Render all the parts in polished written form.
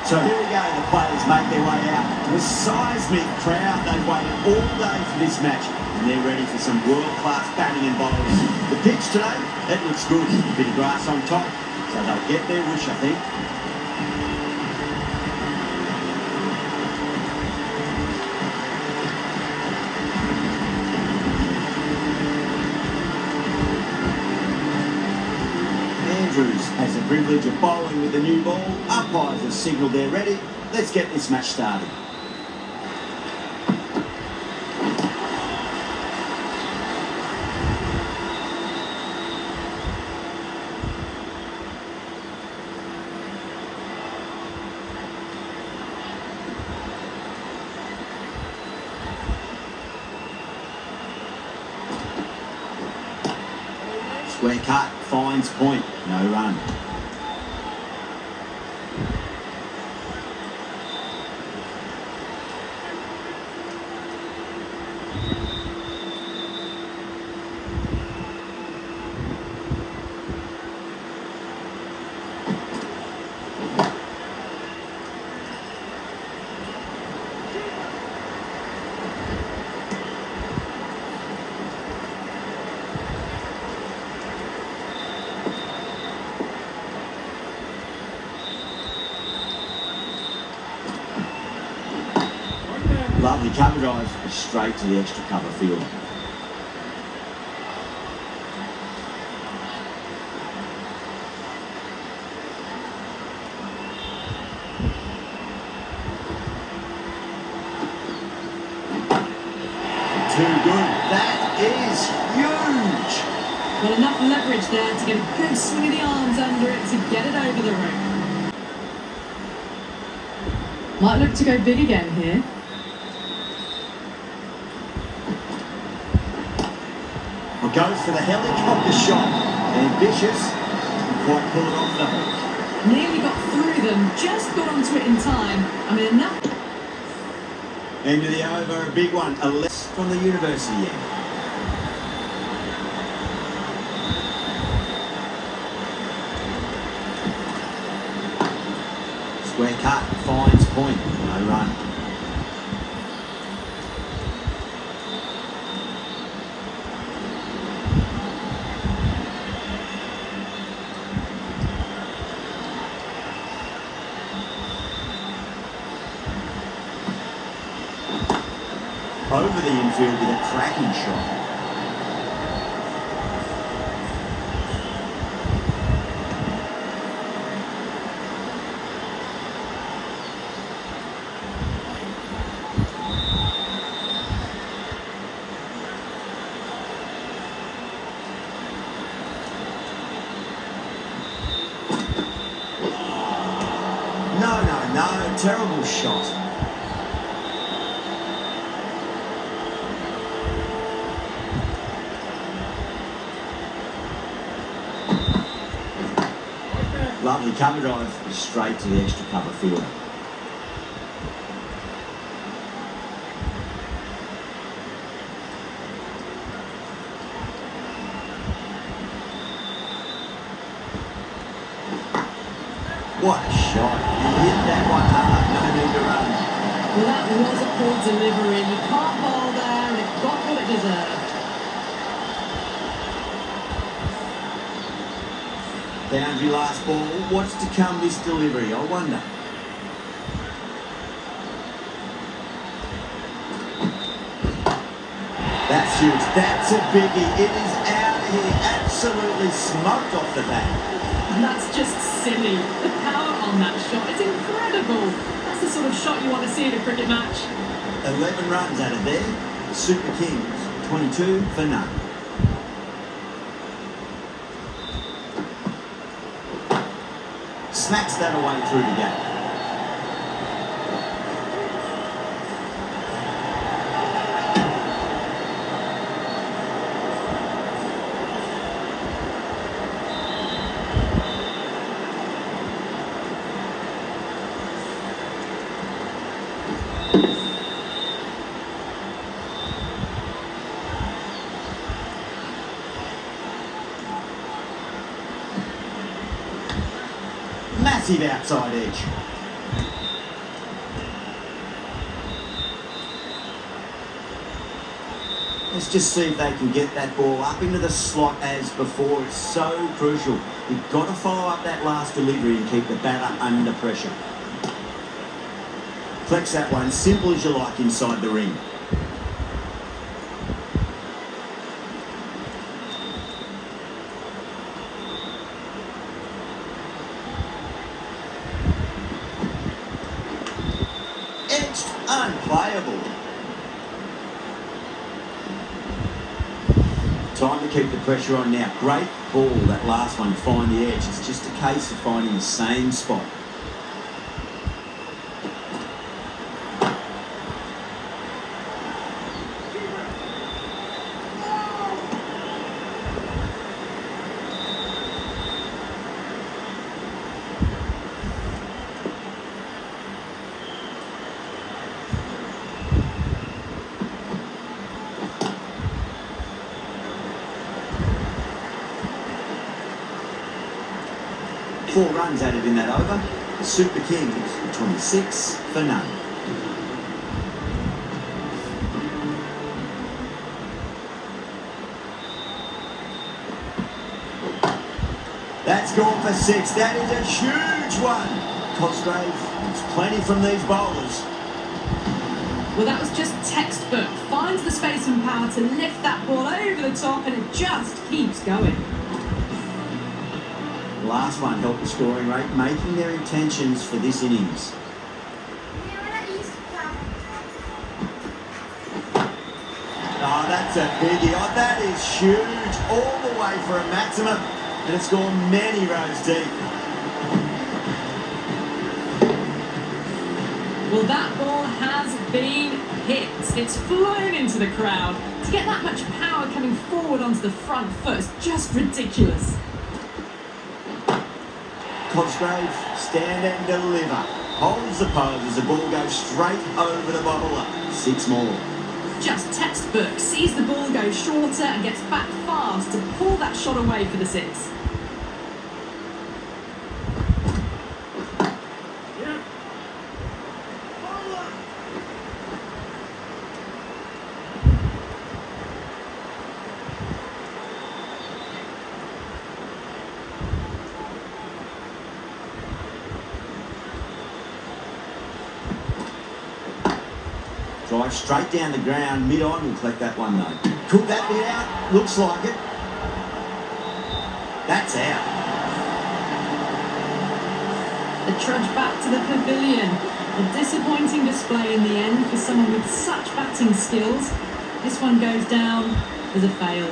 So here we go, the players make their way out to a seismic crowd. They've waited all day for this match and they're ready for some world-class batting and bowling. The pitch today, it looks good. A bit of grass on top, so they'll get their wish, I think. Andrews has the privilege of bowling with the new ball. Umpires have signalled they're ready. Let's get this match started. Square cut, finds point, no run. Lovely cover drive, straight to the extra cover field. Too good. That is huge. Well, enough leverage there to get a good swing of the arms under it to get it over the rope. Might look to go big again here. Goes for the helicopter shot. Ambitious, and quite pull it off the hook. Nearly got through them, just got onto it in time. I mean, enough. End of the over, a big one. A less from the university end. Square cut, finds point, no run. Over the infield with a cracking shot. No, terrible shot. Lovely cover drive, straight to the extra cover field. What a shot. He hit that one hard, no need to run. Well, that was a poor delivery. You can't bowl there and it got what it deserved. Boundary last ball. What's to come this delivery, I wonder. That's huge. That's a biggie. It is out of here. Absolutely smoked off the bat. And that's just silly. The power on that shot is incredible. That's the sort of shot you want to see in a cricket match. 11 runs out of there. The Super Kings, 22 for none. Smacks that away through the gate. Massive outside edge. Let's just see if they can get that ball up into the slot as before. It's so crucial. You've got to follow up that last delivery and keep the batter under pressure. Flex that one, simple as you like inside the ring. Edged, unplayable. Time to keep the pressure on now. Great ball, that last one, find the edge. It's just a case of finding the same spot. Four runs added in that over. The Super Kings, 26 for none. That's gone for 6. That is a huge one. Cosgrave, it's plenty from these bowlers. Well, that was just textbook. Finds the space and power to lift that ball over the top, and it just keeps going. The last one helped the scoring rate, making their intentions for this innings. Oh, that's a biggie. Oh, that is huge. All the way for a maximum. And it's gone many rows deep. Well, that ball has been hit. It's flown into the crowd. To get that much power coming forward onto the front foot is just ridiculous. Cosgrave, stand and deliver. Holds the pose as the ball goes straight over the bowler. 6 more. Just textbook. Sees the ball go shorter and gets back fast to pull that shot away for the 6. Drive straight down the ground, mid-on, will collect that one though. Could that be out? Looks like it. That's out. The trudge back to the pavilion. A disappointing display in the end for someone with such batting skills. This one goes down as a fail.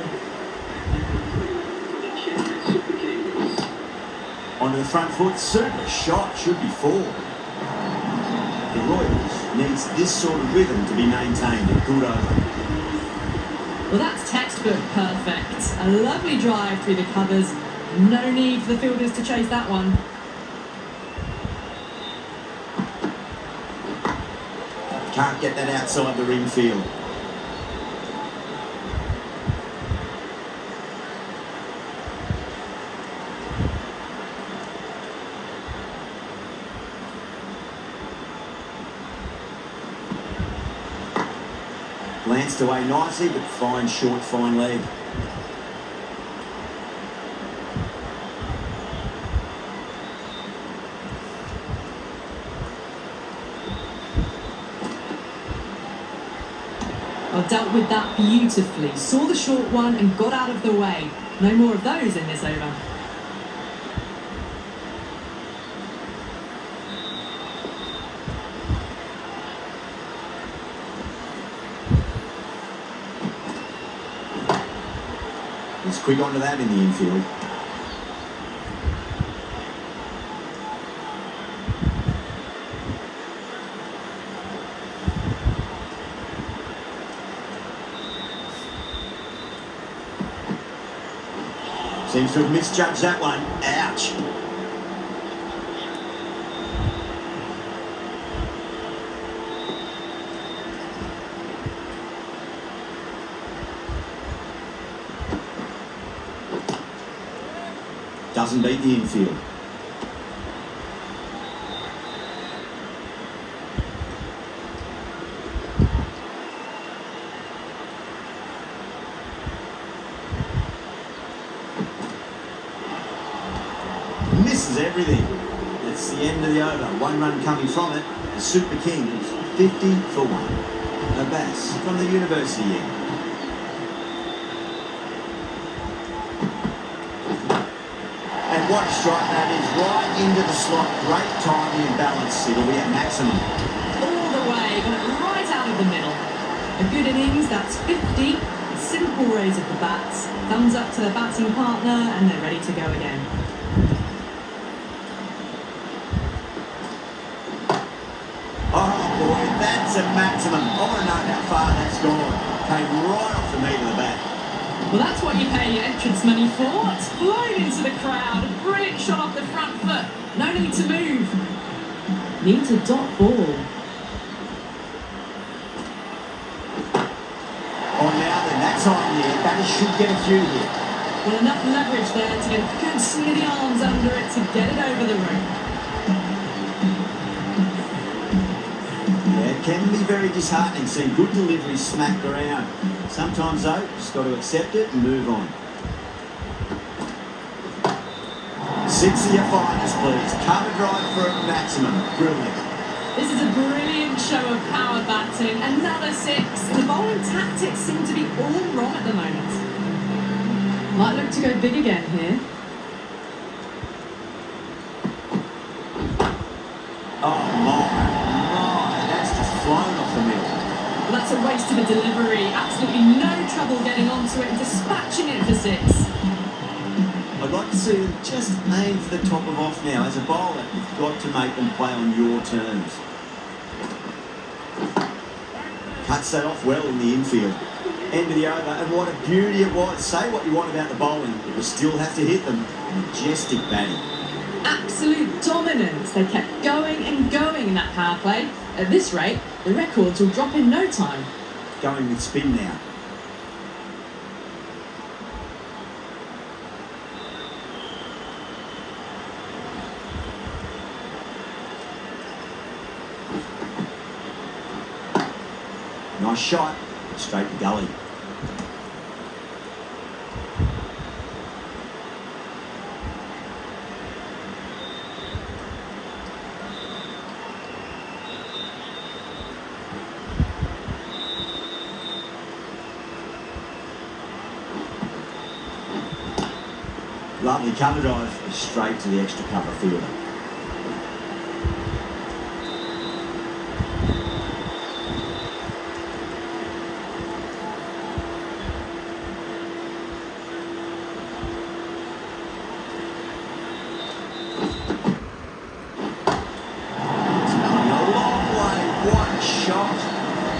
Onto the front foot, super shot, should be 4. The Royals needs this sort of rhythm to be maintained. A good over. Well, that's textbook perfect. A lovely drive through the covers. No need for the fielders to chase that one. Can't get that outside the ring field. Glanced away nicely, but fine short, fine leg. Well, dealt with that beautifully. Saw the short one and got out of the way. No more of those in this over. He's quick onto that in the infield. Seems to have misjudged that one. Ouch. Doesn't beat the infield. Misses everything. That's the end of the over. One run coming from it. The Super Kings, 50 for 1. Abbas from the university end. And what a strike that is, right into the slot. Great timing and balance. It'll be at maximum. All the way, got it right out of the middle. A good innings, that's 50. A simple raise of the bats. Thumbs up to the batting partner, and they're ready to go again. Oh boy, that's a maximum. I want to know how far that's gone. Came right off the meat of the bat. Well, that's what you pay your entrance money for. It's flown into the crowd. A brilliant shot off the front foot. No need to move. Need to dot ball. Oh, now then, that time here, batters should get a few here. Well, enough leverage there to get a good swing of the arms under it to get it over the rope. Yeah, it can be very disheartening seeing good delivery smacked around. Sometimes, though, just got to accept it and move on. 6 of your finest, please. Cover drive for a maximum. Brilliant. This is a brilliant show of power batting. Another 6. The bowling tactics seem to be all wrong at the moment. Might look to go big again here. Oh, my. That's just flown off the middle. Well, that's a waste of a delivery. Absolutely no trouble getting onto it and dispatching it for 6. I'd like to see them just aim for the top of off now. As a bowler, you've got to make them play on your terms. Cuts that off well in the infield. End of the over, and what a beauty it was. Say what you want about the bowling, but you still have to hit them. Majestic batting. Absolute dominance. They kept going and going in that power play. At this rate, the records will drop in no time. Going with spin now. Nice shot, straight to gully. Lovely cover drive, straight to the extra cover fielder.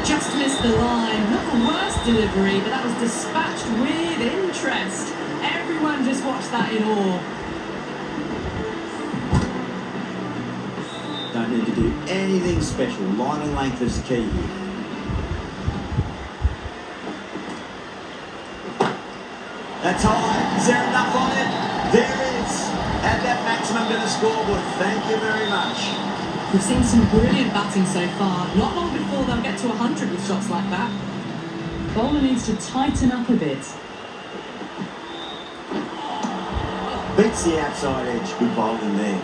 Just missed the line. Not the worst delivery, but that was dispatched with interest. Everyone just watched that in awe. Don't need to do anything special. Line and length is the key here. That's high. Is there enough on it? There is. Add that maximum to the scoreboard. Thank you very much. We've seen some brilliant batting so far. Not long before they'll get to 100 with shots like that. Bowler needs to tighten up a bit. Beats the outside edge. Good bowling there.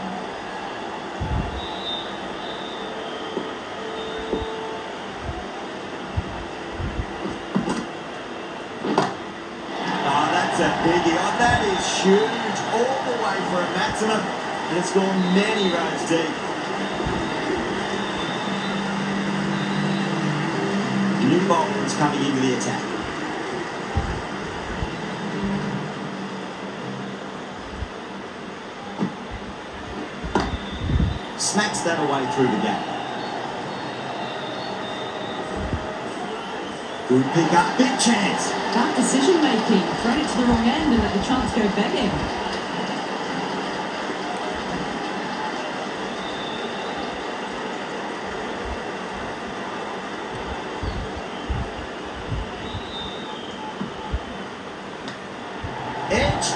Oh, that's a biggie. Oh, that is huge. All the way for a maximum. And it's gone many rows deep. New bowlers coming into the attack. Smacks that away through the gap. Good pick up, big chance. Bad decision making. Thrown it to the wrong end and let the chance go begging. Edged.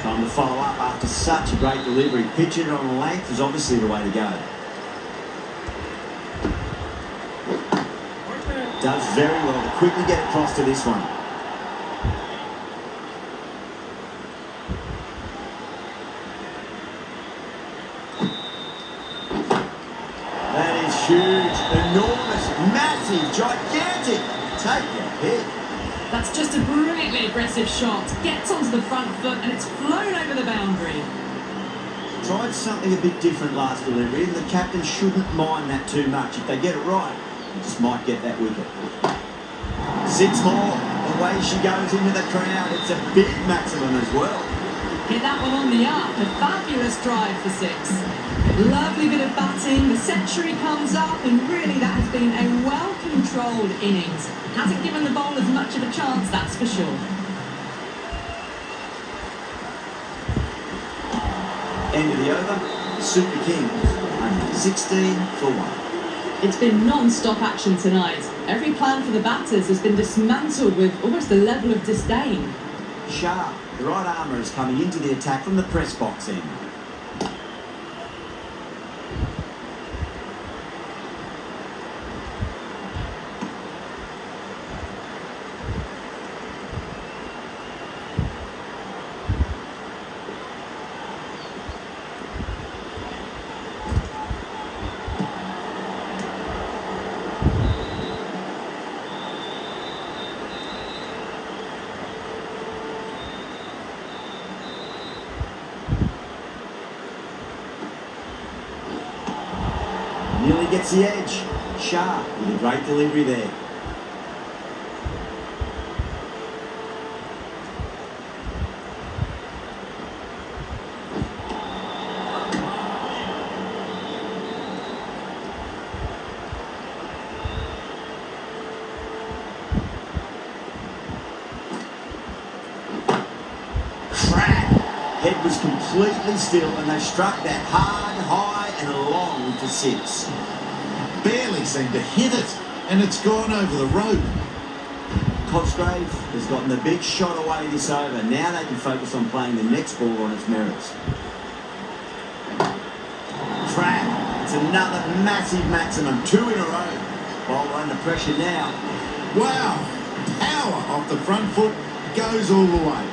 Time to follow up after such a great delivery. Pitching it on length is obviously the way to go. Does very well to quickly get across to this one. That is huge, enormous, massive, gigantic. Take your pick. That's just a brilliantly aggressive shot. Gets onto the front foot and it's flown over the boundary. Tried something a bit different last delivery, and the captain shouldn't mind that too much. If they get it right, they just might get that wicket. 6 more. The way she goes into the crowd, it's a big maximum as well. Hit that one on the up. A fabulous drive for 6. Lovely bit of batting. The century comes up, and really that has been a well-controlled innings. Hasn't given the bowlers much of a chance, that's for sure. End of the over. Super Kings, 116 for 1. It's been non-stop action tonight. Every plan for the batters has been dismantled with almost a level of disdain. Sharp, the right armour, is coming into the attack from the press box end. Nearly gets the edge. Sharp with a great delivery there. Crack! Head was completely still and they struck that hard, high and long for 6. Barely seemed to hit it, and it's gone over the rope. Cosgrave has gotten the big shot away this over. Now they can focus on playing the next ball on its merits. Crack! It's another massive maximum. 2 in a row. Bowler under pressure now. Wow! Power off the front foot, goes all the way.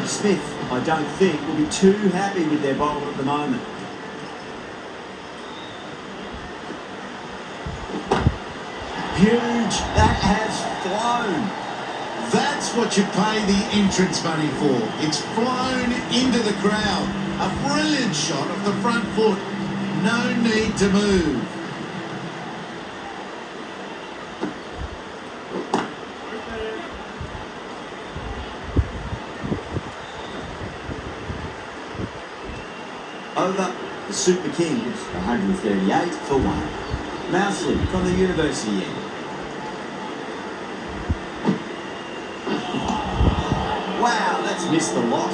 Smith, I don't think, will be too happy with their bowler at the moment. Huge, that has flown. That's what you pay the entrance money for. It's flown into the crowd. A brilliant shot off the front foot. No need to move. Over the Super Kings, 138 for 1. Mousley from the University end. Wow, that's missed a lot.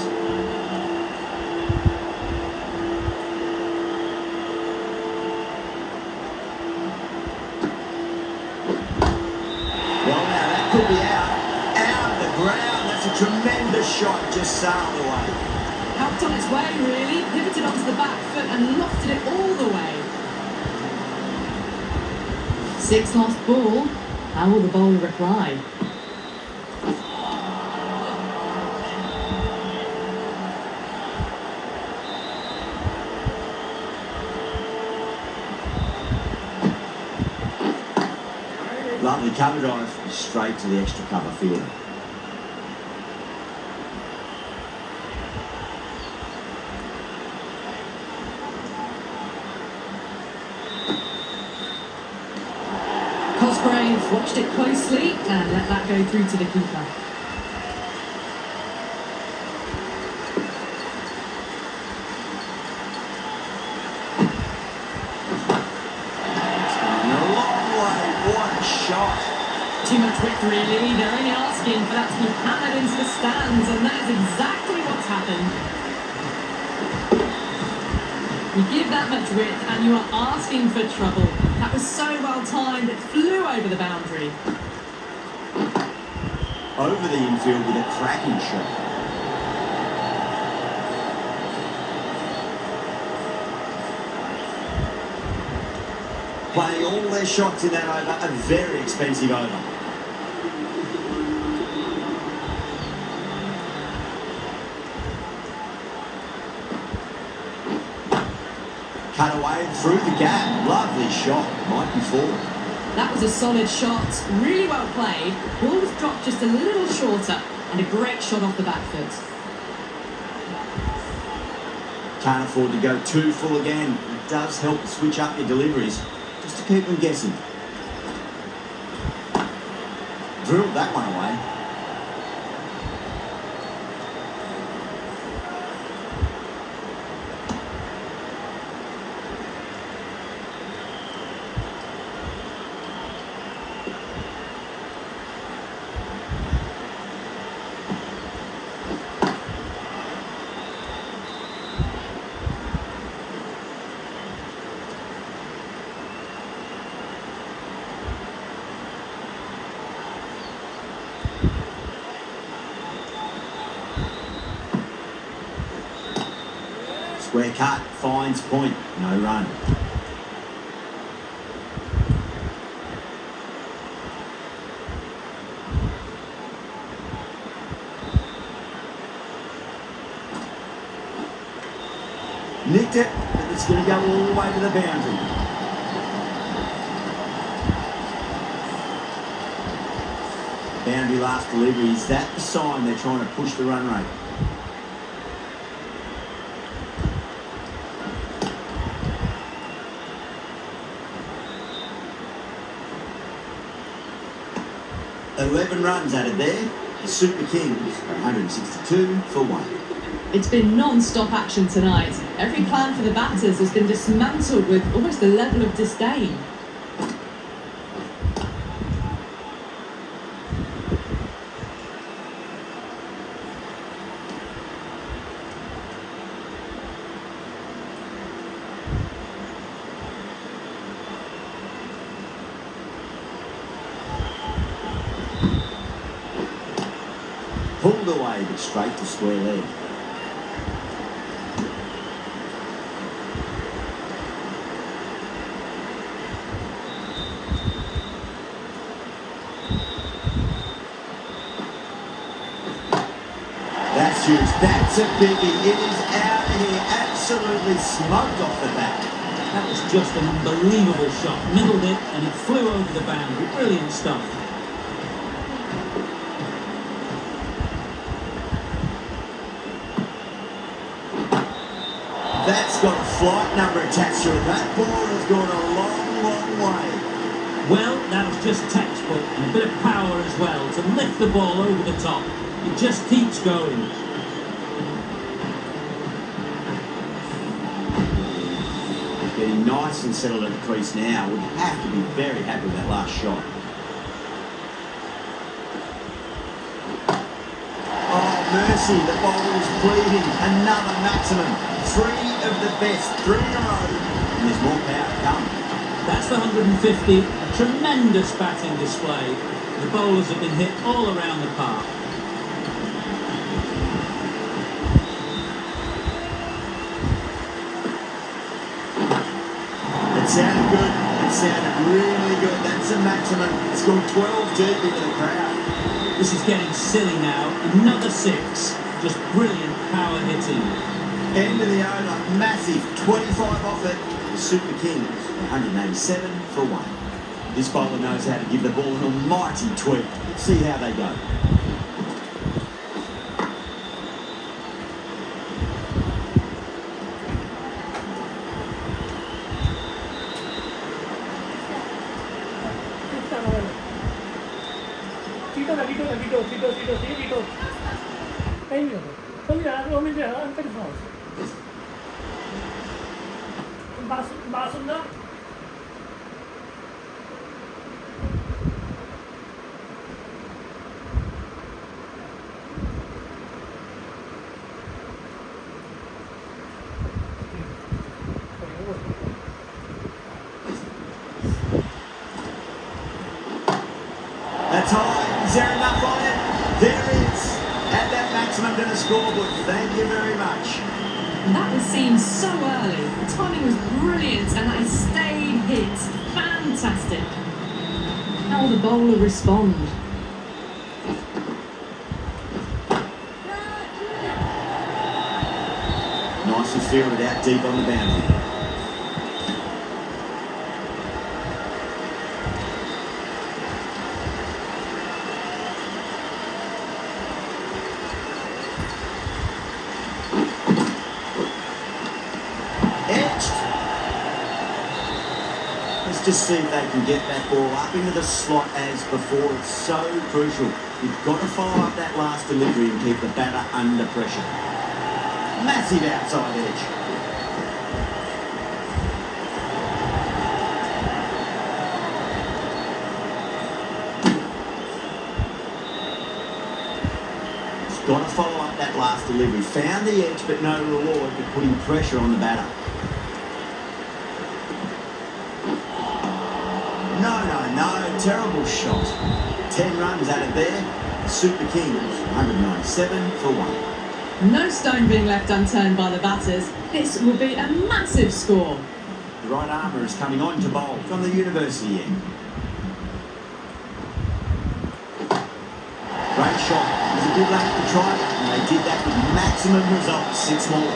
Well, now that could be out. Out of the ground. That's a tremendous shot. Just sailed away. Helped on its way, really. Pivoted onto the back foot and lofted it all the way. 6 lost ball. How will the bowler reply? Lovely cover drive straight to the extra cover field. Cosgrave watched it closely and let that go through to the keeper. Shot. Too much width, really. They're only asking for that to be hammered into the stands, and that is exactly what's happened. You give that much width, and you are asking for trouble. That was so well timed, it flew over the boundary. Over the infield with a cracking shot. playing all their shots in that over, a very expensive over. Cut away through the gap. Lovely shot. Might be forward. That was a solid shot, really well played. Ball was dropped just a little shorter, and a great shot off the back foot. Can't afford to go too full again. It does help to switch up your deliveries, just to keep them guessing. Drilled that one away. 'Square cut, finds point, no run. Nicked it, but it's going to go all the way to the boundary. Boundary last delivery, is that the sign they're trying to push the run rate? $11 runs added there. The Super Kings are 162 for 1. It's been non-stop action tonight. Every plan for the batters has been dismantled with almost a level of disdain. Pulled away, but straight to square leg. That's huge. That's a biggie. It is out of here. Absolutely smoked off the bat. That was just an unbelievable shot. Middled it and it flew over the boundary. Brilliant stuff. That's got a flight number attached to it. That ball has gone a long, long way. Well, that was just textbook and a bit of power as well to lift the ball over the top. It just keeps going. Getting nice and settled at the crease now. Would have to be very happy with that last shot. Oh, mercy. The bowler's bleeding. Another maximum. 3 of the best. 3 in a row. And there's more power to come. That's the 150. A tremendous batting display. The bowlers have been hit all around the park. It sounded good. It sounded really good. That's a maximum. It's gone 12 deep into the crowd. This is getting silly now. Another 6. Just brilliant power hitting. End of the over. Massive. 25 off it. The Super Kings, 187 for 1. This bowler knows how to give the ball an almighty tweak. Let's see how they go. That's high. Is there enough on it? There is. Add that maximum to the scoreboard. Thank you very much. And that was seen so early. The timing was brilliant and they stayed hit. Fantastic. How will the bowler respond? Nicely fielded out deep on the boundary. Let's just see if they can get that ball up into the slot as before. It's so crucial. You've got to follow up that last delivery and keep the batter under pressure. Massive outside edge. He's got to follow up that last delivery. Found the edge, but no reward for putting pressure on the batter. No, terrible shot. 10 runs out of there. Super Kings, 197 for 1. No stone being left unturned by the batters. This will be a massive score. The right armour is coming on to bowl from the university end. Great shot. It was a good length to try, and they did that with maximum results. 6 more.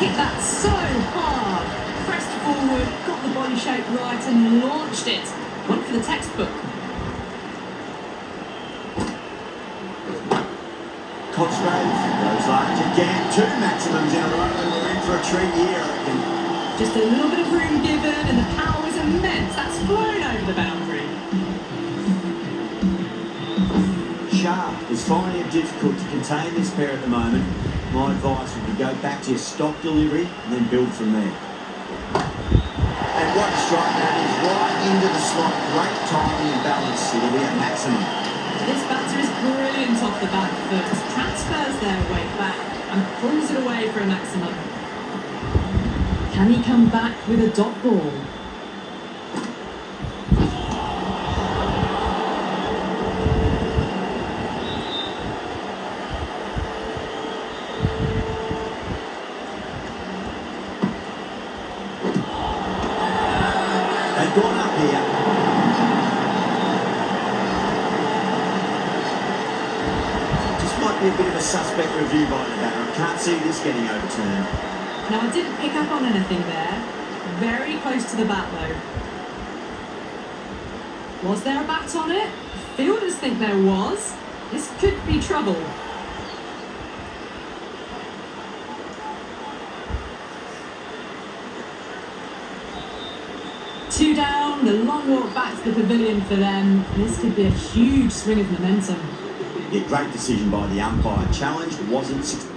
Hit that so hard. Pressed forward, got the body shape right and launched it. One for the textbook. Cosgrave goes large again. 2 maximums in a row. We're in for a treat here, I reckon. Just a little bit of room given and the power is immense. That's flown over the boundary. Sharp is finding it difficult to contain this pair at the moment. My advice would be go back to your stock delivery and then build from there. And what a strike that is, right into the slot. Great timing and balance. It'll be a maximum. This batter is brilliant off the back foot. Transfers their weight back and pulls it away for a maximum. Can he come back with a dot ball? They've gone up here. Just might be a bit of a suspect review by the batter. I can't see this getting overturned. Now I didn't pick up on anything there. Very close to the bat though. Was there a bat on it? Fielders think there was. This could be trouble. Two down, the long walk back to the pavilion for them. This could be a huge swing of momentum. Yeah, great decision by the umpire. Challenge wasn't successful.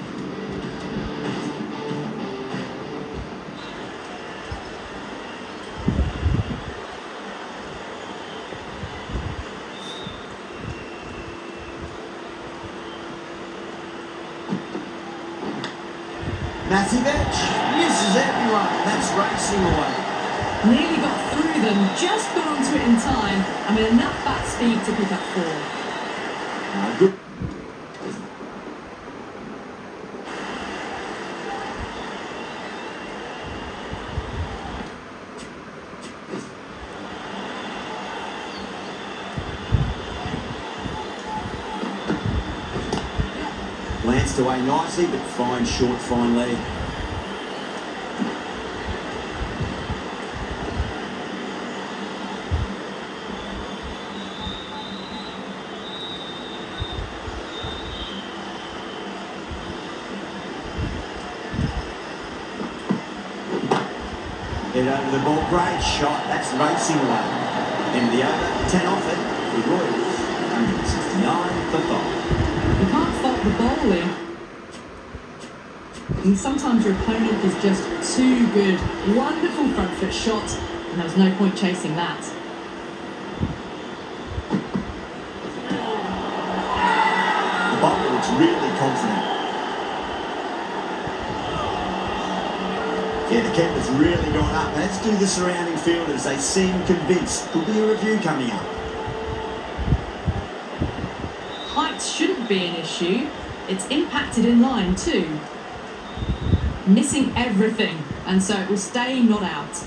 Massive edge, misses everyone. That's racing away. Nearly got through them, just got onto it in time, and with enough bat speed to pick up 4. Good. Glanced away nicely, but fine short, fine leg. Head over the ball, great shot, that's racing away. End of the over, 10 off it, with Royals, 169 for 5. You can't fault the bowling. And sometimes your opponent is just too good. Wonderful front foot shot, and there was no point chasing that. The bowler looks really confident. Yeah, the keeper's really gone up. Let's do the surrounding fielders. They seem convinced. Could be a review coming up. Height shouldn't be an issue. It's impacted in line too. missing everything, and so it will stay not out.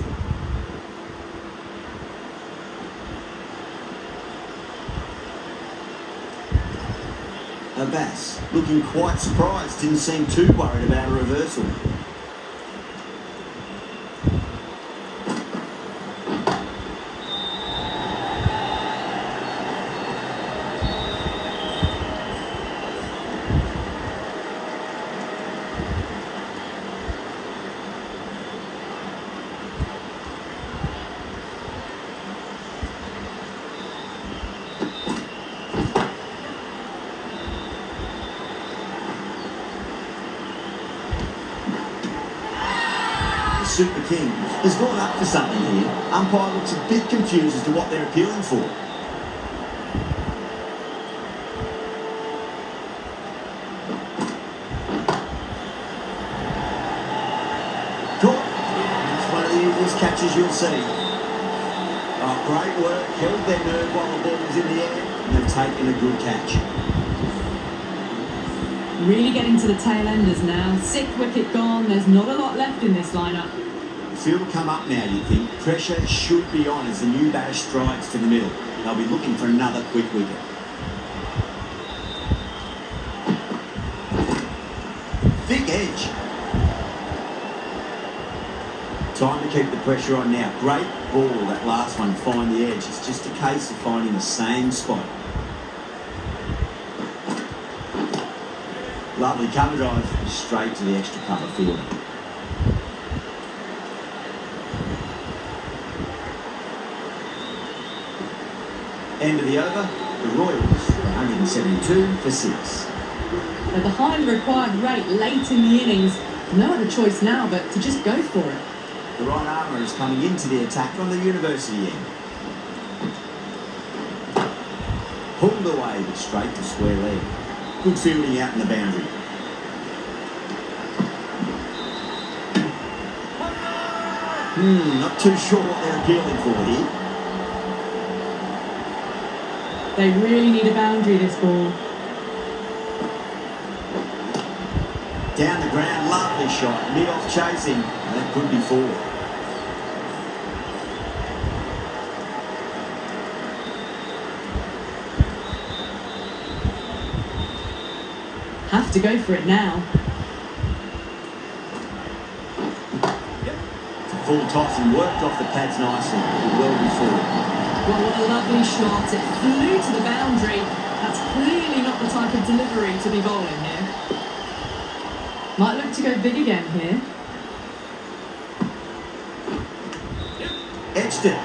Abbas, looking quite surprised, didn't seem too worried about a reversal. Super King has gone up for something here. Umpire looks a bit confused as to what they're appealing for. Caught. It's one of the easiest catches you'll see. Oh, great work. Held their nerve while the ball was in the air, and they've taken a good catch. Really getting to the tail enders now. 6th wicket gone. There's not a lot left in this lineup. Field will come up now, you think. Pressure should be on as the new batter strides to the middle. They'll be looking for another quick wicket. Thick edge. Time to keep the pressure on now. Great ball, that last one, find the edge. It's just a case of finding the same spot. Lovely cover drive, straight to the extra cover field. End of the over, the Royals 172 for 6. They're behind the required rate late in the innings. No other choice now but to just go for it. The right armour is coming into the attack from the university end. Pulled away but straight to square leg. Good fielding out in the boundary. Not too sure what they're appealing for here. They really need a boundary, this ball. Down the ground, lovely shot. Mid-off chasing. That could be 4. Have to go for it now. It's a full toss and worked off the pads nicely. Well before. Well, what a lovely shot. It flew to the boundary. That's clearly not the type of delivery to be bowling here. Might look to go big again here. Edged it.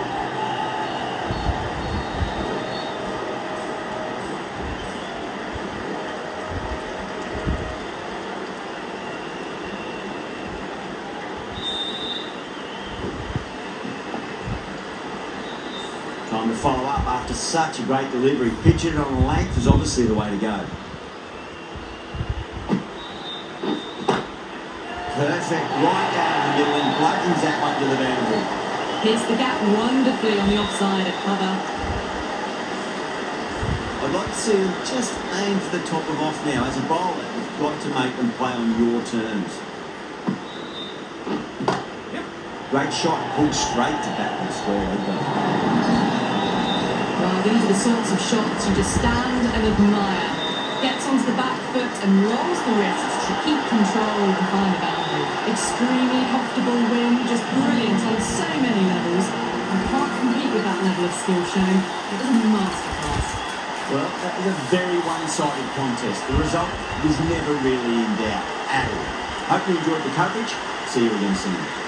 Time to follow up after such a great delivery. Pitching it on length is obviously the way to go. Perfect, right down the middle and bludgeons that one to the boundary. Hits the gap wonderfully on the offside at cover. I'd like to see them just aim for the top of off now. As a bowler, you've got to make them play on your terms. Great shot, pulled straight to bat and square leg though. Well, these are the sorts of shots you just stand and admire. Gets onto the back foot and rolls the wrists to keep control behind the boundary. Extremely comfortable win, just brilliant on so many levels. You can't compete with that level of skill shown. It was a masterclass. Well, that was a very one-sided contest. The result was never really in doubt at all. Hope you enjoyed the coverage. See you again soon.